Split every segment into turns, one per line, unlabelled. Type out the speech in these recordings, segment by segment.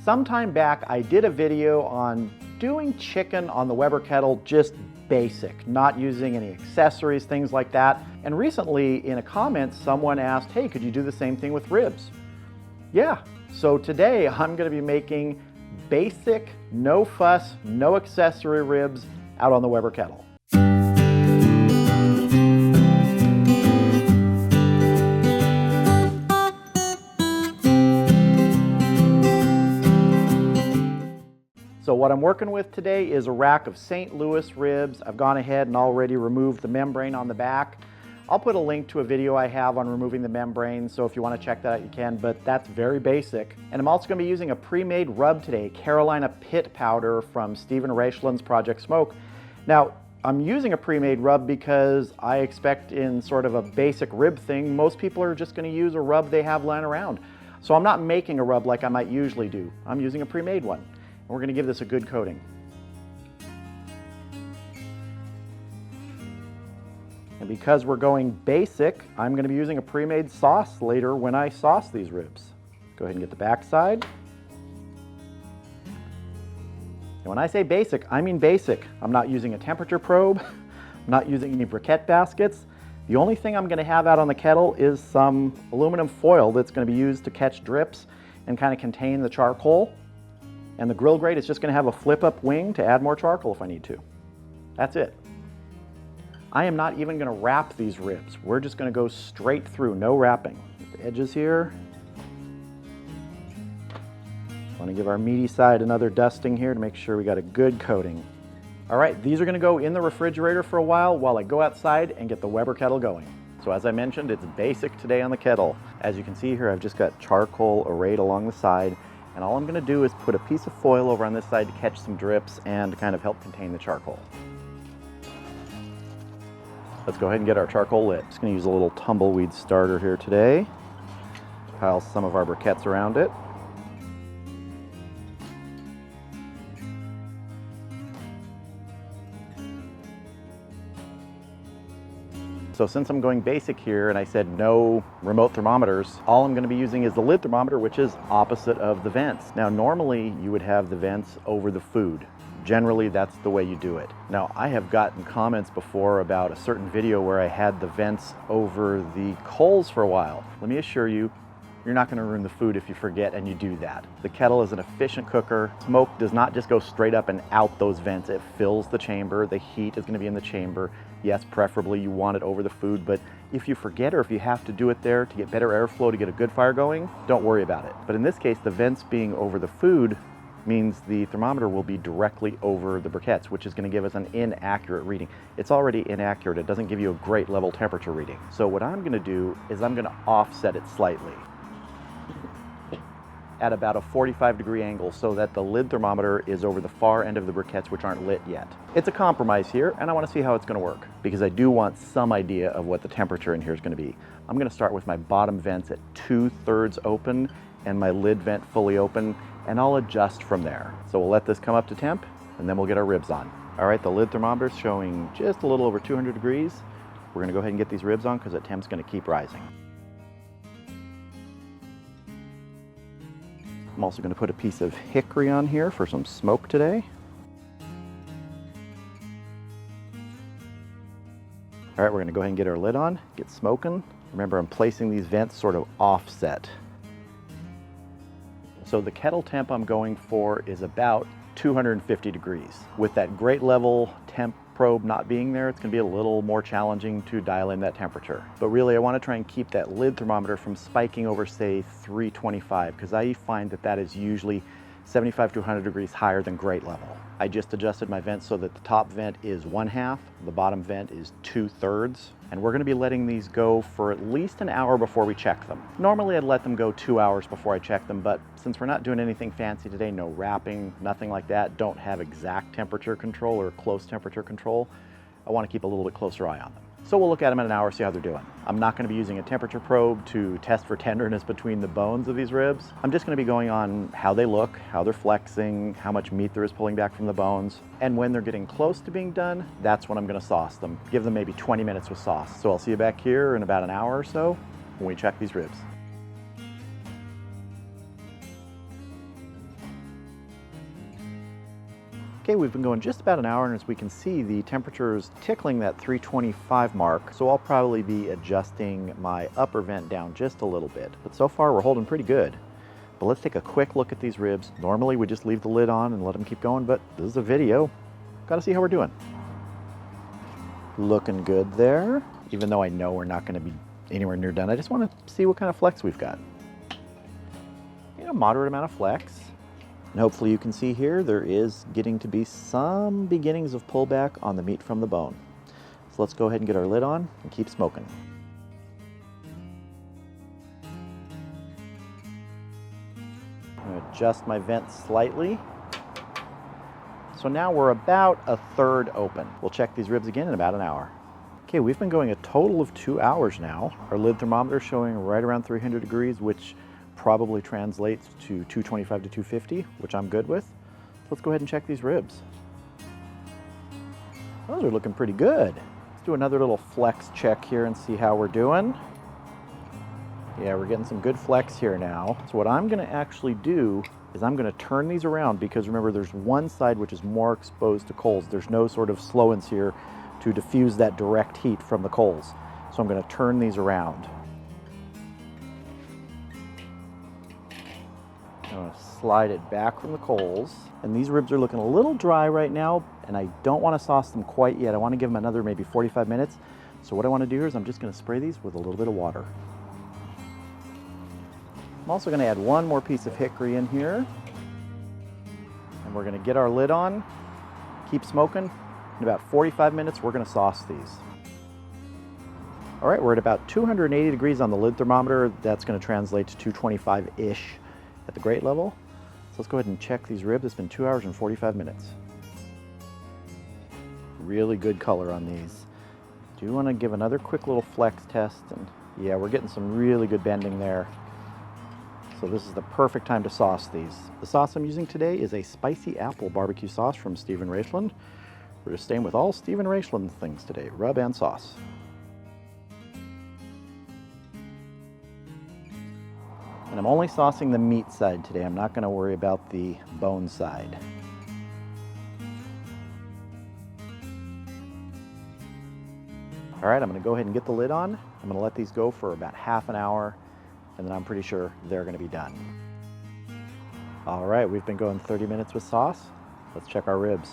Some time back, I did a video on doing chicken on the Weber Kettle, just basic, not using any accessories, things like that. And recently in a comment, someone asked, hey, could you do the same thing with ribs? Yeah, so today I'm gonna be making basic, no fuss, no accessory ribs out on the Weber Kettle. So what I'm working with today is a rack of St. Louis ribs. I've gone ahead and already removed the membrane on the back. I'll put a link to a video I have on removing the membrane, so if you want to check that out you can, but that's very basic. And I'm also going to be using a pre-made rub today, Carolina Pit Powder from Stephen Reichland's Project Smoke. Now, I'm using a pre-made rub because I expect in sort of a basic rib thing, most people are just going to use a rub they have lying around. So I'm not making a rub like I might usually do. I'm using a pre-made one. And we're going to give this a good coating. And because we're going basic, I'm going to be using a pre-made sauce later when I sauce these ribs. Go ahead and get the back side. And when I say basic, I mean basic. I'm not using a temperature probe. I'm not using any briquette baskets. The only thing I'm going to have out on the kettle is some aluminum foil that's going to be used to catch drips and kind of contain the charcoal. And the grill grate is just going to have a flip-up wing to add more charcoal if I need to. That's it. I am not even going to wrap these ribs. We're just going to go straight through, no wrapping. Get the edges here. Want to give our meaty side another dusting here to make sure we got a good coating. All right, these are going to go in the refrigerator for a while I go outside and get the Weber Kettle going. So as I mentioned, it's basic today on the kettle. As you can see here, I've just got charcoal arrayed along the side. And all I'm going to do is put a piece of foil over on this side to catch some drips and to kind of help contain the charcoal. Let's go ahead and get our charcoal lit. Just going to use a little tumbleweed starter here today. Pile some of our briquettes around it. So since I'm going basic here and I said no remote thermometers, all I'm going to be using is the lid thermometer, which is opposite of the vents. Now normally you would have the vents over the food. Generally that's the way you do it. Now I have gotten comments before about a certain video where I had the vents over the coals for a while. Let me assure you, you're not going to ruin the food if you forget and you do that. The kettle is an efficient cooker. Smoke does not just go straight up and out those vents. It fills the chamber. The heat is going to be in the chamber. Yes, preferably you want it over the food, but if you forget or if you have to do it there to get better airflow to get a good fire going, don't worry about it. But in this case, the vents being over the food means the thermometer will be directly over the briquettes, which is going to give us an inaccurate reading. It's already inaccurate. It doesn't give you a great level temperature reading. So what I'm going to do is I'm going to offset it slightly at about a 45-degree angle so that the lid thermometer is over the far end of the briquettes, which aren't lit yet. It's a compromise here, and I want to see how it's going to work because I do want some idea of what the temperature in here is going to be. I'm going to start with my bottom vents at 2/3 open and my lid vent fully open, and I'll adjust from there. So we'll let this come up to temp, and then we'll get our ribs on. All right, the lid thermometer is showing just a little over 200 degrees. We're going to go ahead and get these ribs on because the temp's going to keep rising. I'm also going to put a piece of hickory on here for some smoke today. All right, we're going to go ahead and get our lid on, get smoking. Remember, I'm placing these vents sort of offset. So the kettle temp I'm going for is about 250 degrees. With that grate level temp probe not being there, it's going to be a little more challenging to dial in that temperature. But really I want to try and keep that lid thermometer from spiking over, say, 325, because I find that that is usually 75 to 100 degrees higher than grate level. I just adjusted my vent so that the top vent is 1/2, the bottom vent is 2/3, and we're going to be letting these go for at least an hour before we check them. Normally I'd let them go 2 hours before I check them, but since we're not doing anything fancy today, no wrapping, nothing like that, don't have exact temperature control or close temperature control, I want to keep a little bit closer eye on them. So we'll look at them in an hour, see how they're doing. I'm not going to be using a temperature probe to test for tenderness between the bones of these ribs. I'm just going to be going on how they look, how they're flexing, how much meat there is pulling back from the bones. And when they're getting close to being done, that's when I'm going to sauce them. Give them maybe 20 minutes with sauce. So I'll see you back here in about an hour or so when we check these ribs. Okay, we've been going just about an hour, and as we can see, the temperature is tickling that 325 mark, so I'll probably be adjusting my upper vent down just a little bit. But so far, we're holding pretty good. But let's take a quick look at these ribs. Normally, we just leave the lid on and let them keep going, but this is a video. Gotta see how we're doing. Looking good there. Even though I know we're not gonna be anywhere near done, I just wanna see what kind of flex we've got. You know, moderate amount of flex. And hopefully you can see here, there is getting to be some beginnings of pullback on the meat from the bone. So let's go ahead and get our lid on and keep smoking. I'm going to adjust my vent slightly. So now we're about a third open. We'll check these ribs again in about an hour. Okay, we've been going a total of 2 hours now. Our lid thermometer is showing right around 300 degrees, which probably translates to 225 to 250, which I'm good with. Let's go ahead and check these ribs. Those are looking pretty good. Let's do another little flex check here and see how we're doing. Yeah, we're getting some good flex here now. So what I'm gonna actually do is I'm gonna turn these around, because remember, there's one side which is more exposed to coals. There's no sort of slow-ins here to diffuse that direct heat from the coals. So I'm gonna turn these around. I'm gonna slide it back from the coals. And these ribs are looking a little dry right now, and I don't wanna sauce them quite yet. I wanna give them another maybe 45 minutes. So what I wanna do here is I'm just gonna spray these with a little bit of water. I'm also going to add one more piece of hickory in here, and we're going to get our lid on, keep smoking. In about 45 minutes, we're going to sauce these. All right, we're at about 280 degrees on the lid thermometer. That's going to translate to 225-ish at the grate level. So let's go ahead and check these ribs. It's been 2 hours and 45 minutes. Really good color on these. Do want to give another quick little flex test, and yeah, we're getting some really good bending there. So this is the perfect time to sauce these. The sauce I'm using today is a spicy apple barbecue sauce from Stephen Raishland. We're just staying with all Stephen Raishland things today, rub and sauce. And I'm only saucing the meat side today. I'm not gonna worry about the bone side. All right, I'm gonna go ahead and get the lid on. I'm gonna let these go for about half an hour, and then I'm pretty sure they're gonna be done. All right, we've been going 30 minutes with sauce. Let's check our ribs.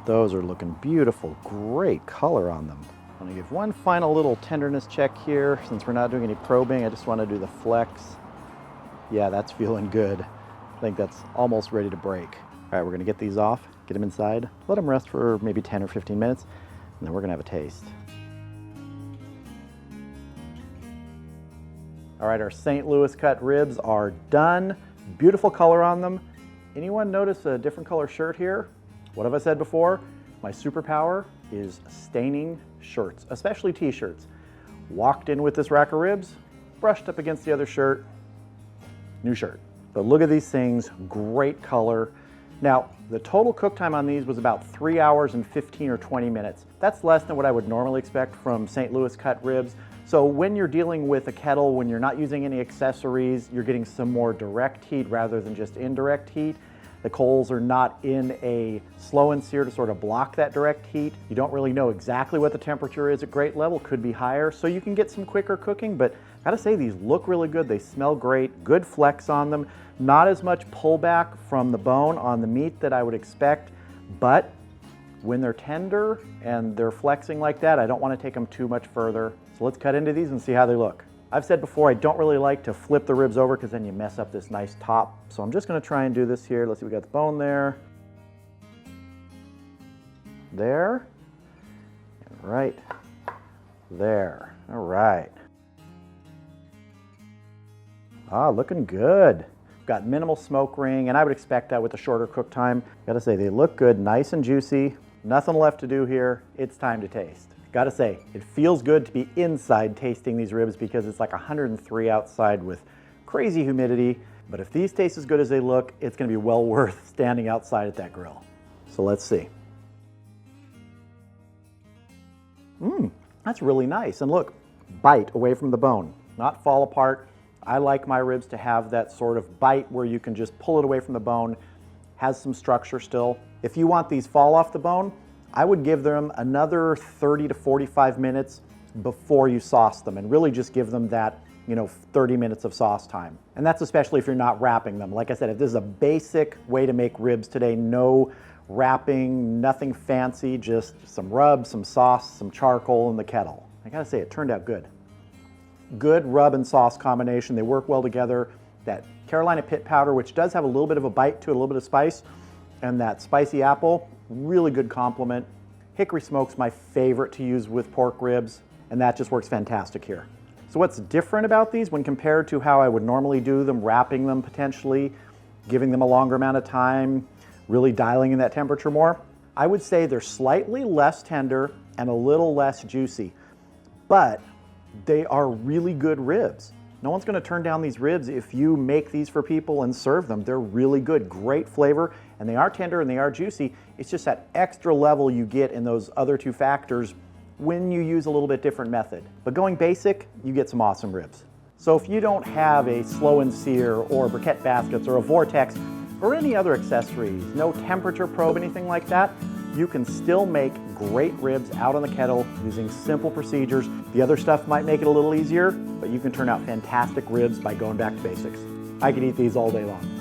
Those are looking beautiful, great color on them. I'm gonna give one final little tenderness check here. Since we're not doing any probing, I just wanna do the flex. Yeah, that's feeling good. I think that's almost ready to break. All right, we're gonna get these off, get them inside, let them rest for maybe 10 or 15 minutes, and then we're gonna have a taste. All right, our St. Louis cut ribs are done. Beautiful color on them. Anyone notice a different color shirt here? What have I said before? My superpower is staining shirts, especially t-shirts. Walked in with this rack of ribs, brushed up against the other shirt, new shirt. But look at these things, great color. Now, the total cook time on these was about 3 hours and 15 or 20 minutes. That's less than what I would normally expect from St. Louis cut ribs. So when you're dealing with a kettle, when you're not using any accessories, you're getting some more direct heat rather than just indirect heat. The coals are not in a slow and sear to sort of block that direct heat. You don't really know exactly what the temperature is at grate level, could be higher, so you can get some quicker cooking, but I gotta say, these look really good, they smell great, good flex on them, not as much pullback from the bone on the meat that I would expect, but when they're tender and they're flexing like that, I don't want to take them too much further. So let's cut into these and see how they look. I've said before, I don't really like to flip the ribs over because then you mess up this nice top. So I'm just going to try and do this here. Let's see, we got the bone there. There. And right there. All right. Ah, looking good. Got minimal smoke ring, and I would expect that with a shorter cook time. Gotta say, they look good, nice and juicy. Nothing left to do here. It's time to taste. Gotta say, it feels good to be inside tasting these ribs because it's like 103 outside with crazy humidity. But if these taste as good as they look, it's gonna be well worth standing outside at that grill. So let's see. That's really nice. And look, bite away from the bone, not fall apart. I like my ribs to have that sort of bite where you can just pull it away from the bone. has some structure still. If you want these fall off the bone, I would give them another 30 to 45 minutes before you sauce them, and really just give them that 30 minutes of sauce time. And that's especially if you're not wrapping them. Like I said, if this is a basic way to make ribs today, no wrapping, nothing fancy, just some rub, some sauce, some charcoal in the kettle. I gotta say, it turned out good. Good rub and sauce combination. They work well together. That Carolina pit powder, which does have a little bit of a bite to it, a little bit of spice, and that spicy apple, really good complement. Hickory smoke's my favorite to use with pork ribs, and that just works fantastic here. So what's different about these when compared to how I would normally do them, wrapping them potentially, giving them a longer amount of time, really dialing in that temperature more? I would say they're slightly less tender and a little less juicy, but they are really good ribs. No one's gonna turn down these ribs if you make these for people and serve them. They're really good, great flavor, and they are tender and they are juicy. It's just that extra level you get in those other two factors when you use a little bit different method. But going basic, you get some awesome ribs. So if you don't have a slow and sear or briquette baskets or a vortex or any other accessories, no temperature probe, anything like that, you can still make great ribs out on the kettle using simple procedures. The other stuff might make it a little easier, but you can turn out fantastic ribs by going back to basics. I could eat these all day long.